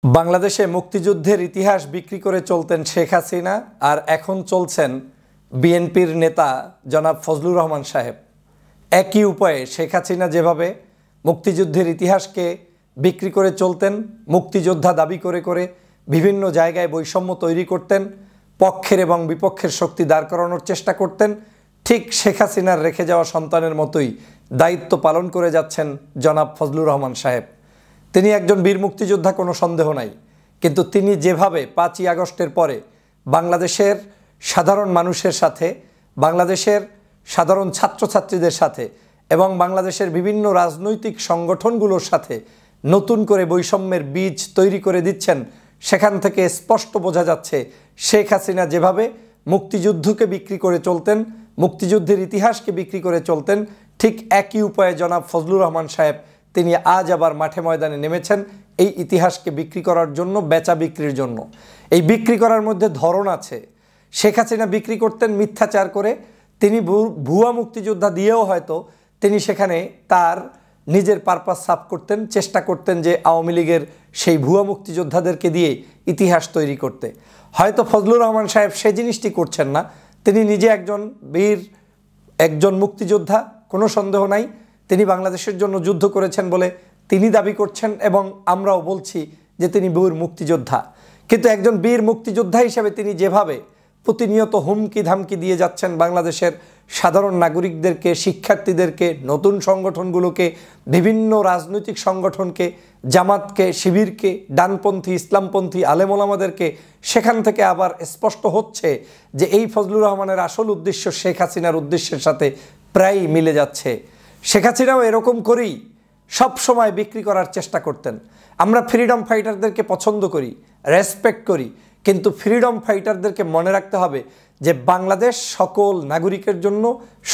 বাংলাদেশে মুক্তিযুদ্ধের ইতিহাস বিক্রি করে চলতেন শেখ হাসিনা, আর এখন চলছেন বিএনপির নেতা জনাব ফজলুর রহমান সাহেব। একই উপায়ে শেখ হাসিনা যেভাবে মুক্তিযুদ্ধের ইতিহাসকে বিক্রি করে চলতেন, মুক্তিযোদ্ধা দাবি করে করে বিভিন্ন জায়গায় বৈষম্য তৈরি করতেন, পক্ষের এবং বিপক্ষের শক্তি দাঁড় করানোর চেষ্টা করতেন, ঠিক শেখ হাসিনার রেখে যাওয়া সন্তানের মতোই দায়িত্ব পালন করে যাচ্ছেন জনাব ফজলুর রহমান সাহেব। তিনি একজন বীর মুক্তিযোদ্ধা, কোনো সন্দেহ নাই, কিন্তু তিনি যেভাবে 5ই আগস্টের পরে বাংলাদেশের সাধারণ মানুষের সাথে, বাংলাদেশের সাধারণ ছাত্রছাত্রীদের সাথে এবং বাংলাদেশের বিভিন্ন রাজনৈতিক সংগঠনগুলোর সাথে নতুন করে বৈষম্যের বীজ তৈরি করে দিচ্ছেন, সেখান থেকে স্পষ্ট বোঝা যাচ্ছে শেখ হাসিনা যেভাবে মুক্তিযুদ্ধকে বিক্রি করে চলতেন, মুক্তিযুদ্ধের ইতিহাসকে বিক্রি করে চলতেন, ঠিক একই উপায়ে জনাব ফজলুর রহমান সাহেব তিনি আজ আবার মাঠে ময়দানে নেমেছেন এই ইতিহাসকে বিক্রি করার জন্য, বেচা বিক্রির জন্য। এই বিক্রি করার মধ্যে ধরন আছে। শেখ হাসিনা বিক্রি করতেন মিথ্যাচার করে, তিনি ভুয়া মুক্তিযোদ্ধা দিয়েও হয়তো তিনি সেখানে তার নিজের পারপাস সাফ করতেন, চেষ্টা করতেন যে আওয়ামী লীগের সেই ভুয়া মুক্তিযোদ্ধাদেরকে দিয়ে ইতিহাস তৈরি করতে। হয়তো ফজলুর রহমান সাহেব সে জিনিসটি করছেন না, তিনি নিজে একজন বীর, একজন মুক্তিযোদ্ধা, কোনো সন্দেহ নাই। তিনি বাংলাদেশের জন্য যুদ্ধ করেছেন বলে তিনি দাবি করছেন এবং আমরাও বলছি যে তিনি বীর মুক্তিযোদ্ধা। কিন্তু একজন বীর মুক্তিযোদ্ধা হিসেবে তিনি যেভাবে প্রতিনিয়ত হুমকি ধামকি দিয়ে যাচ্ছেন বাংলাদেশের সাধারণ নাগরিকদেরকে, শিক্ষার্থীদেরকে, নতুন সংগঠনগুলোকে, বিভিন্ন রাজনৈতিক সংগঠনকে, জামাতকে, শিবিরকে, ডানপন্থী, ইসলামপন্থী আলেমোলামাদেরকে, সেখান থেকে আবার স্পষ্ট হচ্ছে যে এই ফজলুর রহমানের আসল উদ্দেশ্য শেখ হাসিনার উদ্দেশ্যের সাথে প্রায়ই মিলে যাচ্ছে। শেখ হাসিনাও এরকম করেই সব সময় বিক্রি করার চেষ্টা করতেন। আমরা ফ্রিডম ফাইটারদেরকে পছন্দ করি, রেসপেক্ট করি, কিন্তু ফ্রিডম ফাইটারদেরকে মনে রাখতে হবে যে বাংলাদেশ সকল নাগরিকের জন্য,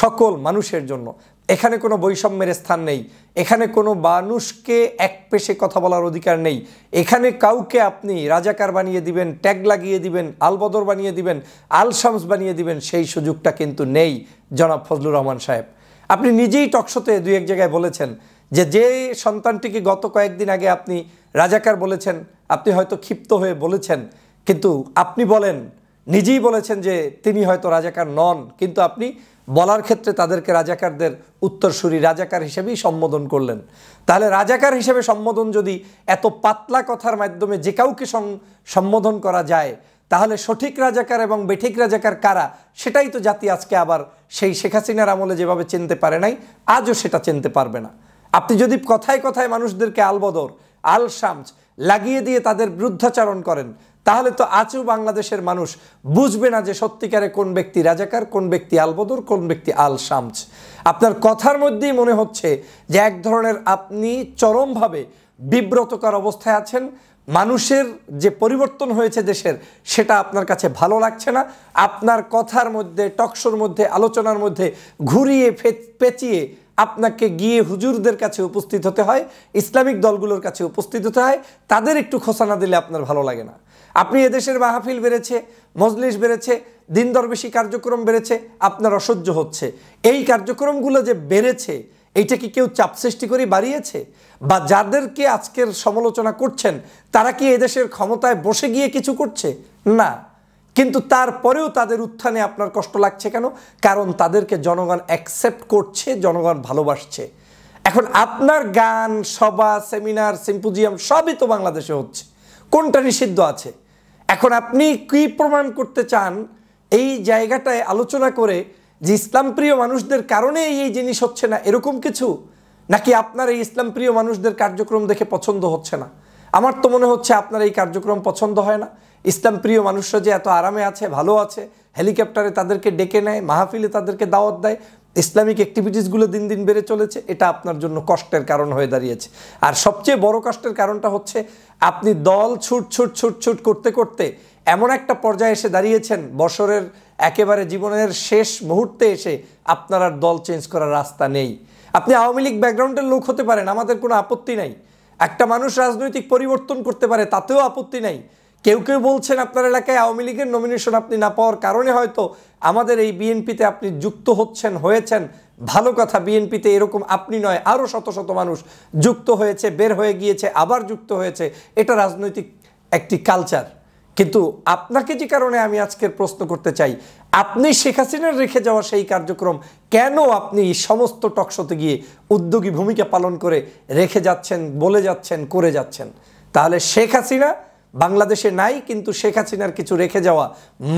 সকল মানুষের জন্য। এখানে কোনো বৈষম্যের স্থান নেই, এখানে কোনো মানুষকে এক পেশে কথা বলার অধিকার নেই, এখানে কাউকে আপনি রাজাকার বানিয়ে দিবেন, ট্যাগ লাগিয়ে দিবেন, আলবদর বানিয়ে দিবেন, আল শামস বানিয়ে দিবেন, সেই সুযোগটা কিন্তু নেই জনাব ফজলুর রহমান সাহেব। আপনি নিজেই টকশোতে দুই এক জায়গায় বলেছেন যে সন্তানটিকে গত কয়েকদিন আগে আপনি রাজাকার বলেছেন, আপনি হয়তো ক্ষিপ্ত হয়ে বলেছেন, কিন্তু আপনি বলেন, নিজেই বলেছেন যে তিনি হয়তো রাজাকার নন, কিন্তু আপনি বলার ক্ষেত্রে তাদেরকে রাজাকারদের উত্তরসূরি, রাজাকার হিসেবেই সম্বোধন করলেন। তাহলে রাজাকার হিসেবে সম্বোধন যদি এত পাতলা কথার মাধ্যমে যে কাউকে সম্বোধন করা যায়, তাহলে সঠিক রাজাকার এবং বেঠিক রাজাকার কারা, সেটাই তো জাতি আজকে আবার সেই শেখ হাসিনার আমলে যেভাবে চিনতে পারে নাই, আজও সেটা চিনতে পারবে না। আপনি যদি কথায় কথায় মানুষদেরকে আলবদর, আল শামস লাগিয়ে দিয়ে তাদের বিরুদ্ধাচারণ করেন, তাহলে তো আজও বাংলাদেশের মানুষ বুঝবে না যে সত্যিকারে কোন ব্যক্তি রাজাকার, কোন ব্যক্তি আলবদর, কোন ব্যক্তি আল শামস। আপনার কথার মধ্যেই মনে হচ্ছে যে এক ধরনের আপনি চরমভাবে বিব্রতকর অবস্থায় আছেন। মানুষের যে পরিবর্তন হয়েছে দেশের, সেটা আপনার কাছে ভালো লাগছে না। আপনার কথার মধ্যে, টকশোর মধ্যে, আলোচনার মধ্যে ঘুরিয়ে পেঁচিয়ে আপনাকে গিয়ে হুজুরদের কাছে উপস্থিত হতে হয়, ইসলামিক দলগুলোর কাছে উপস্থিত হতে হয়, তাদের একটু খোসানা দিলে আপনার ভালো লাগে না। আপনি এদেশের মাহফিল বেড়েছে, মজলিস বেড়েছে, দিন দরবেশি কার্যক্রম বেড়েছে, আপনার অসহ্য হচ্ছে। এই কার্যক্রমগুলো যে বেড়েছে, এইটা কি কেউ চাপ সৃষ্টি করে বাড়িয়েছে? বা যাদেরকে আজকের সমালোচনা করছেন, তারা কি এদেশের ক্ষমতায় বসে গিয়ে কিছু করছে? না। কিন্তু তারপরেও তাদের উত্থানে আপনার কষ্ট লাগছে কেন? কারণ তাদেরকে জনগণ অ্যাকসেপ্ট করছে, জনগণ ভালোবাসছে। এখন আপনার গান, সভা, সেমিনার, সিম্পোজিয়াম সবই তো বাংলাদেশে হচ্ছে, কোনটা নিষিদ্ধ আছে? এখন আপনি কি প্রমাণ করতে চান এই জায়গাটায় আলোচনা করে যে ইসলাম প্রিয় মানুষদের কারণে এই জিনিস হচ্ছে না, এরকম কিছু? নাকি আপনার এই ইসলাম প্রিয় মানুষদের কার্যক্রম দেখে পছন্দ হচ্ছে না? আমার তো মনে হচ্ছে আপনার এই কার্যক্রম পছন্দ হয় না। ইসলাম প্রিয় মানুষরা যে এত আরামে আছে, ভালো আছে, হেলিকপ্টারে তাদেরকে ডেকে নেয়, মাহফিলে তাদেরকে দাওয়াত দেয়, ইসলামিক অ্যাক্টিভিটিসগুলো দিন দিন বেড়ে চলেছে, এটা আপনার জন্য কষ্টের কারণ হয়ে দাঁড়িয়েছে। আর সবচেয়ে বড় কষ্টের কারণটা হচ্ছে আপনি দল ছুট করতে করতে এমন একটা পর্যায়ে এসে দাঁড়িয়েছেন, বছরের একেবারে জীবনের শেষ মুহূর্তে এসে আপনার আর দল চেঞ্জ করার রাস্তা নেই। আপনি আওয়ামী লীগ ব্যাকগ্রাউন্ডের লোক হতে পারেন, আমাদের কোনো আপত্তি নাই। একটা মানুষ রাজনৈতিক পরিবর্তন করতে পারে, তাতেও আপত্তি নাই। কেউ কেউ বলছেন আপনার এলাকায় আওয়ামী লীগের নমিনেশন আপনি না পাওয়ার কারণে হয়তো আমাদের এই বিএনপিতে আপনি যুক্ত হয়েছেন, ভালো কথা, বিএনপিতে এরকম আপনি নয় আরও শত শত মানুষ যুক্ত হয়েছে, বের হয়ে গিয়েছে, আবার যুক্ত হয়েছে। এটা রাজনৈতিক একটি কালচার। কিন্তু আপনাকে যে কারণে আমি আজকের প্রশ্ন করতে চাই, আপনি শেখ হাসিনার রেখে যাওয়া সেই কার্যক্রম কেন আপনি সমস্ত টকশোতে গিয়ে উদ্যোগী ভূমিকা পালন করে রেখে যাচ্ছেন, বলে যাচ্ছেন, করে যাচ্ছেন? তাহলে শেখ হাসিনা বাংলাদেশে নাই, কিন্তু শেখ হাসিনার কিছু রেখে যাওয়া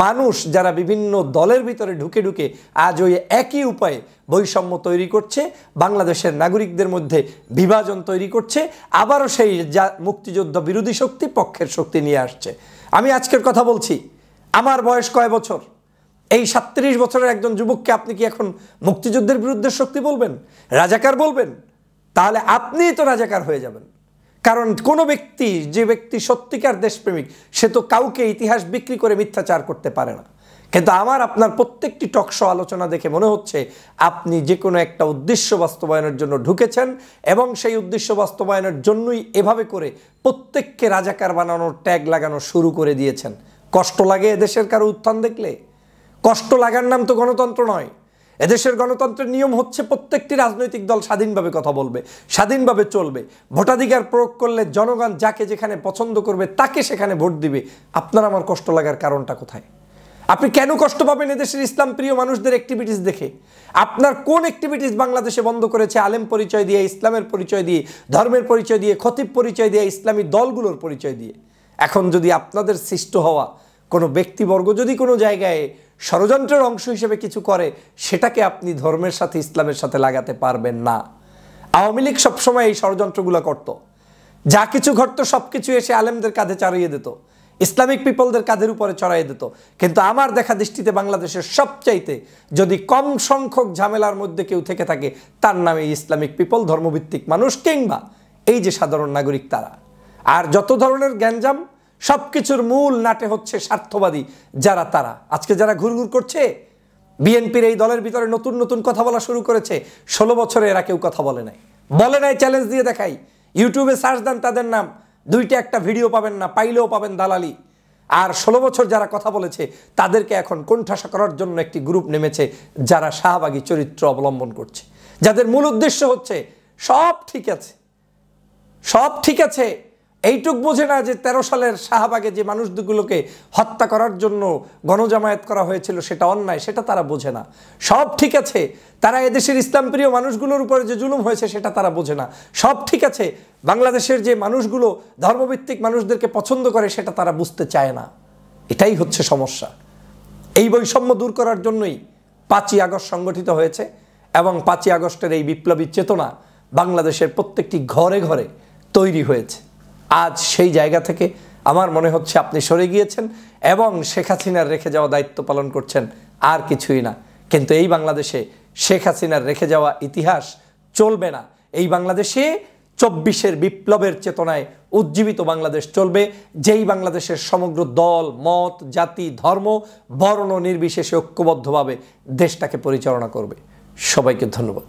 মানুষ যারা বিভিন্ন দলের ভিতরে ঢুকে ঢুকে আজ ওই একই উপায়ে বৈষম্য তৈরি করছে, বাংলাদেশের নাগরিকদের মধ্যে বিভাজন তৈরি করছে, আবারও সেই মুক্তিযুদ্ধ বিরোধী শক্তি পক্ষের শক্তি নিয়ে আসছে। আমি আজকের কথা বলছি, আমার বয়স কয় বছর? এই 37 বছরের একজন যুবককে আপনি কি এখন মুক্তিযুদ্ধের বিরুদ্ধে শক্তি বলবেন, রাজাকার বলবেন? তাহলে আপনিই তো রাজাকার হয়ে যাবেন। কারণ কোনো ব্যক্তি, যে ব্যক্তি সত্যিকার দেশপ্রেমিক, সে তো কাউকে ইতিহাস বিক্রি করে মিথ্যাচার করতে পারে না। কিন্তু আমার আপনার প্রত্যেকটি টকশো আলোচনা দেখে মনে হচ্ছে আপনি যে কোনো একটা উদ্দেশ্য বাস্তবায়নের জন্য ঢুকেছেন, এবং সেই উদ্দেশ্য বাস্তবায়নের জন্যই এভাবে করে প্রত্যেককে রাজাকার বানানোর ট্যাগ লাগানো শুরু করে দিয়েছেন। কষ্ট লাগে এদেশের কারো উত্থান দেখলে? কষ্ট লাগার নাম তো গণতন্ত্র নয়। এদেশের গণতন্ত্রের নিয়ম হচ্ছে প্রত্যেকটি রাজনৈতিক দল স্বাধীনভাবে কথা বলবে, স্বাধীনভাবে চলবে। ভোটাধিকার প্রয়োগ করলে জনগণ যাকে যেখানে পছন্দ করবে তাকে সেখানে ভোট দিবে। আপনার আমার কষ্ট লাগার কারণটা কোথায়? আপনি কেন কষ্ট পাবেন এদেশের ইসলাম প্রিয় মানুষদের অ্যাক্টিভিটিস দেখে? আপনার কোন অ্যাক্টিভিটিস বাংলাদেশে বন্ধ করেছে? আলেম পরিচয় দিয়ে, ইসলামের পরিচয় দিয়ে, ধর্মের পরিচয় দিয়ে, খতিব পরিচয় দিয়ে, ইসলামী দলগুলোর পরিচয় দিয়ে। এখন যদি আপনাদের সৃষ্ট হওয়া কোনো ব্যক্তিবর্গ যদি কোনো জায়গায় ষড়যন্ত্রের অংশ হিসেবে কিছু করে, সেটাকে আপনি ধর্মের সাথে, ইসলামের সাথে লাগাতে পারবেন না। আওয়ামী লীগ সবসময় এই ষড়যন্ত্রগুলো করত। যা কিছু ঘটতো সব কিছু এসে আলেমদের কাঁধে চাড়িয়ে দিত, ইসলামিক পিপলদের কাঁধের উপরে চড়াইয়ে দিত। কিন্তু আমার দেখা দৃষ্টিতে বাংলাদেশের সবচাইতে যদি কম সংখ্যক ঝামেলার মধ্যে কেউ থেকে থাকে, তার নামে ইসলামিক পিপল, ধর্মভিত্তিক মানুষ, কিংবা এই যে সাধারণ নাগরিক তারা। আর যত ধরনের গ্যাঞ্জাম, সব কিছুর মূল নাটে হচ্ছে স্বার্থবাদী যারা, তারা আজকে যারা ঘুরঘুর করছে বিএনপির এই দলের ভিতরে নতুন নতুন কথা বলা শুরু করেছে। 16 বছরে এরা কেউ কথা বলে নাই, চ্যালেঞ্জ দিয়ে দেখাই। ইউটিউবে সার্চ দেন তাদের নাম, 2টা একটা ভিডিও পাবেন না, পাইলেও পাবেন দালালি। আর 16 বছর যারা কথা বলেছে তাদেরকে এখন কোণঠাসা করার জন্য একটি গ্রুপ নেমেছে, যারা শাহবাগী চরিত্র অবলম্বন করছে, যাদের মূল উদ্দেশ্য হচ্ছে সব ঠিক আছে, সব ঠিক আছে। এইটুক বোঝে না যে 13 সালের শাহবাগে যে মানুষগুলোকে হত্যা করার জন্য গণজামায়াত করা হয়েছিল সেটা অন্যায়, সেটা তারা বোঝে না। সব ঠিক আছে, তারা এদেশের ইসলাম প্রিয় মানুষগুলোর উপরে যে জুলুম হয়েছে সেটা তারা বোঝে না। সব ঠিক আছে, বাংলাদেশের যে মানুষগুলো ধর্মভিত্তিক মানুষদেরকে পছন্দ করে সেটা তারা বুঝতে চায় না। এটাই হচ্ছে সমস্যা। এই বৈষম্য দূর করার জন্যই 5ই আগস্ট সংগঠিত হয়েছে, এবং 5ই আগস্টের এই বিপ্লবী চেতনা বাংলাদেশের প্রত্যেকটি ঘরে ঘরে তৈরি হয়েছে। আজ সেই জায়গা থেকে আমার মনে হচ্ছে আপনি সরে গিয়েছেন এবং শেখ হাসিনার রেখে যাওয়া দায়িত্ব পালন করছেন, আর কিছুই না। কিন্তু এই বাংলাদেশে শেখ হাসিনার রেখে যাওয়া ইতিহাস চলবে না। এই বাংলাদেশে 24-এর বিপ্লবের চেতনায় উজ্জীবিত বাংলাদেশ চলবে, যেই বাংলাদেশের সমগ্র দল, মত, জাতি, ধর্ম, বর্ণ নির্বিশেষে ঐক্যবদ্ধভাবে দেশটাকে পরিচালনা করবে। সবাইকে ধন্যবাদ।